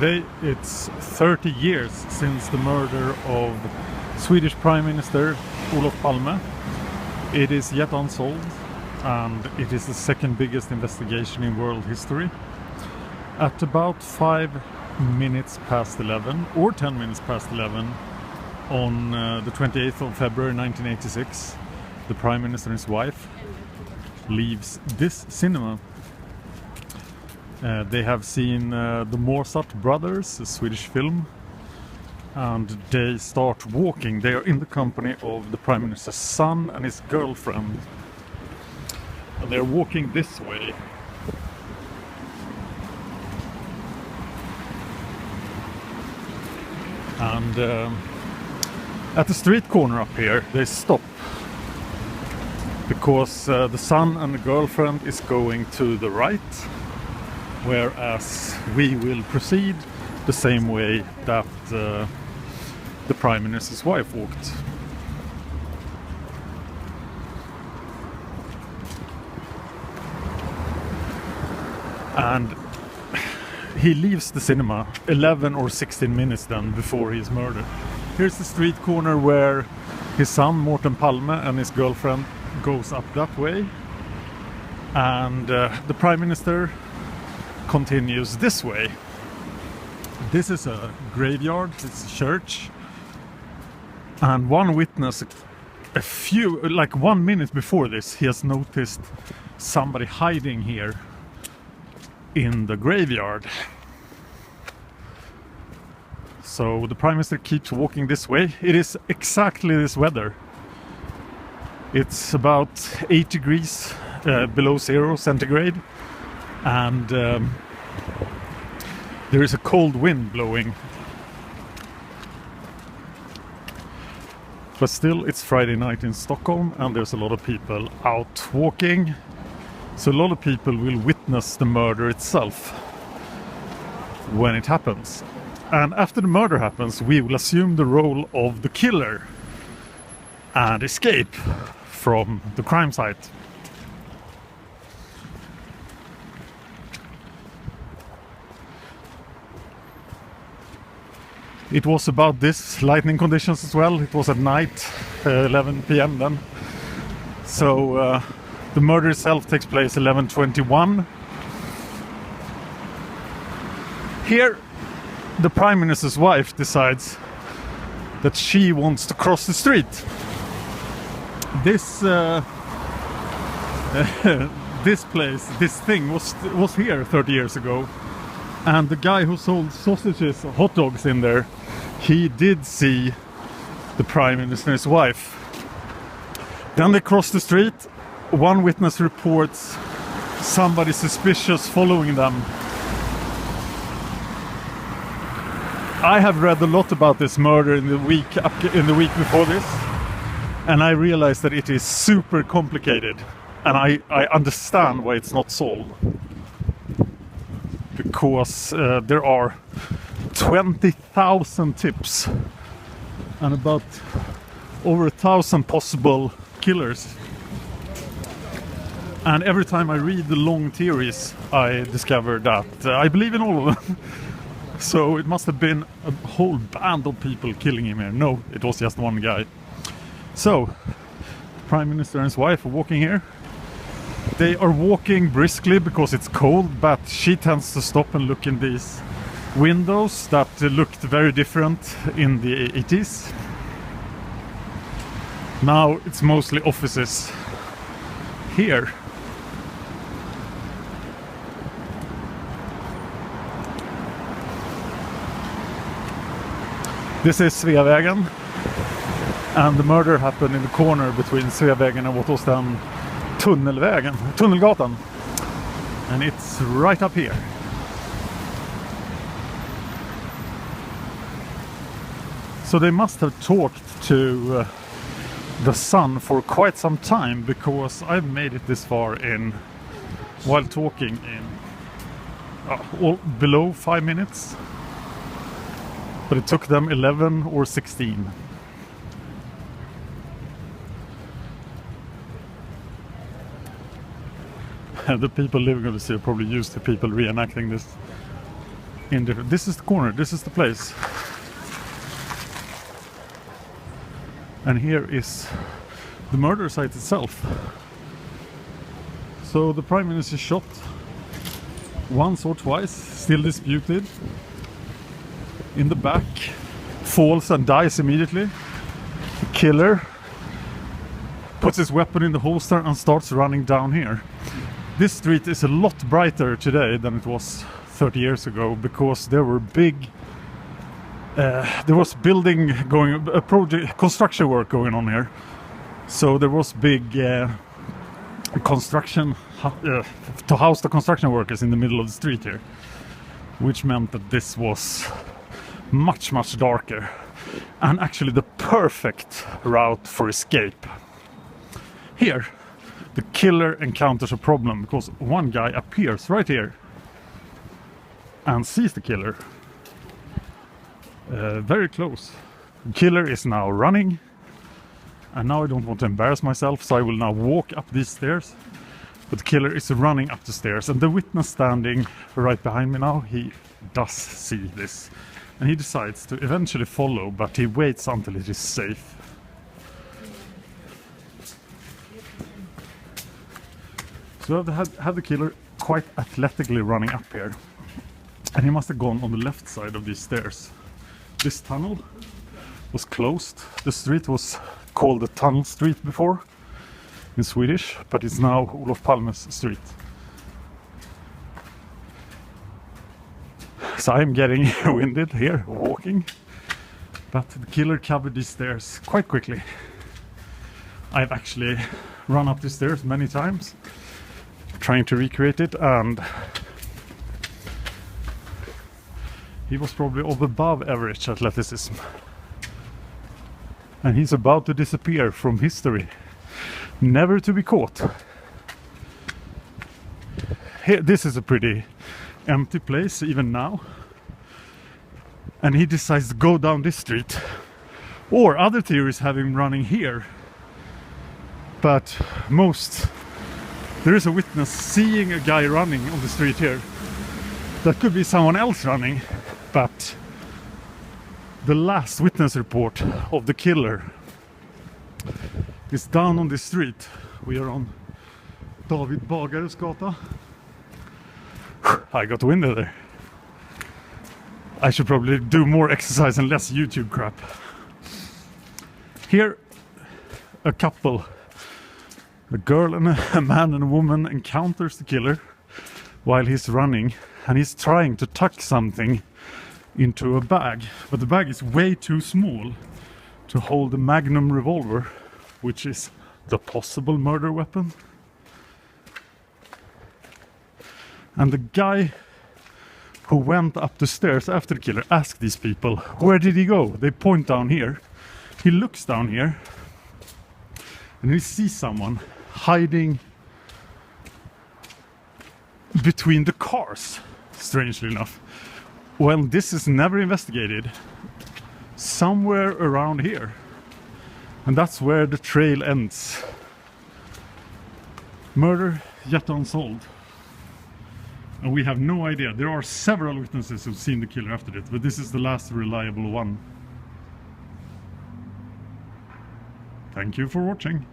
Today it's 30 years since the murder of Swedish Prime Minister Olof Palme. It is yet unsolved, and it is the second biggest investigation in world history. At about 5 minutes past 11 or 10 minutes past 11 on the 28th of February 1986, the Prime Minister and his wife leaves this cinema. They have seen the Mozart Brothers, a Swedish film, and they start walking. They are in the company of the Prime Minister's son and his girlfriend. And they're walking this way. And at the street corner up here, they stop. Because the son and the girlfriend is going to the right, whereas we will proceed the same way that the Prime Minister's wife walked. And he leaves the cinema 11 or 16 minutes then before he is murdered. Here's the street corner where his son Olof Palme and his girlfriend goes up that way, and the Prime Minister continues this way. This is a graveyard, it's a church, and one witness like 1 minute before this, he has noticed somebody hiding here in the graveyard. So the Prime Minister keeps walking this way. It is exactly this weather. It's about 8 degrees below 0 centigrade, and there is a cold wind blowing. But still, it's Friday night in Stockholm, and there's a lot of people out walking. So a lot of people will witness the murder itself when it happens. And after the murder happens, we will assume the role of the killer and escape from the crime site. It was about this lightning conditions as well. It was at night, 11 p.m. then. So the murder itself takes place 11:21. Here, the Prime Minister's wife decides that she wants to cross the street. This this place, this thing was here 30 years ago, and the guy who sold sausages, hot dogs in there, he did see the Prime Minister and his wife. Then they cross the street. One witness reports somebody suspicious following them. I have read a lot about this murder in the week before this, and I realized that it is super complicated, and I understand why it's not solved. Because there are 20,000 tips and about over 1,000 possible killers. And every time I read the long theories, I discover that I believe in all of them. So it must have been a whole band of people killing him here. No, it was just one guy. So, the Prime Minister and his wife are walking here. They are walking briskly because it's cold, but she tends to stop and look in these windows that looked very different in the 80s. Now it's mostly offices here. This is Sveavägen, and the murder happened in the corner between Sveavägen and what was then Tunnelgatan, and it's right up here. So they must have talked to the son for quite some time, because I've made it this far in while talking in below 5 minutes. But it took them 11 or 16. The people living on the sea are probably used to people reenacting this. This is the corner, this is the place. And here is the murder site itself. So the Prime Minister shot once or twice, still disputed. In the back, falls and dies immediately. The killer puts his weapon in the holster and starts running down here. This street is a lot brighter today than it was 30 years ago because there were there was construction work going on here. So there was big construction to house the construction workers in the middle of the street here, which meant that this was much darker and actually the perfect route for escape. Here the killer encounters a problem because one guy appears right here and sees the killer very close. The killer is now running, and now I don't want to embarrass myself, so I will now walk up these stairs. But the killer is running up the stairs, and the witness standing right behind me now, he does see this. And he decides to eventually follow, but he waits until it is safe. So I've had the killer quite athletically running up here. And he must have gone on the left side of these stairs. This tunnel was closed. The street was called the Tunnel Street before in Swedish, but it's now Olof Palme's street. So I'm getting winded here, walking. But the killer covered these stairs quite quickly. I've actually run up the stairs many times, trying to recreate it, and he was probably of above average athleticism. And he's about to disappear from history, never to be caught. Here, this is a pretty empty place even now. And he decides to go down this street. Or other theories have him running here. But there is a witness seeing a guy running on the street here. That could be someone else running, but the last witness report of the killer is down on this street. We are on David Bagares Gata. I got winded there. I should probably do more exercise and less YouTube crap. Here, a couple, a girl and a man and a woman, encounters the killer while he's running, and he's trying to tuck something into a bag, but the bag is way too small to hold a Magnum revolver, which is the possible murder weapon. And the guy who went up the stairs after the killer asked these people, where did he go? They point down here. He looks down here and he sees someone hiding between the cars, strangely enough. Well, this is never investigated. Somewhere around here. And that's where the trail ends. Murder yet unsolved. And we have no idea. There are several witnesses who've seen the killer after it, but this is the last reliable one. Thank you for watching.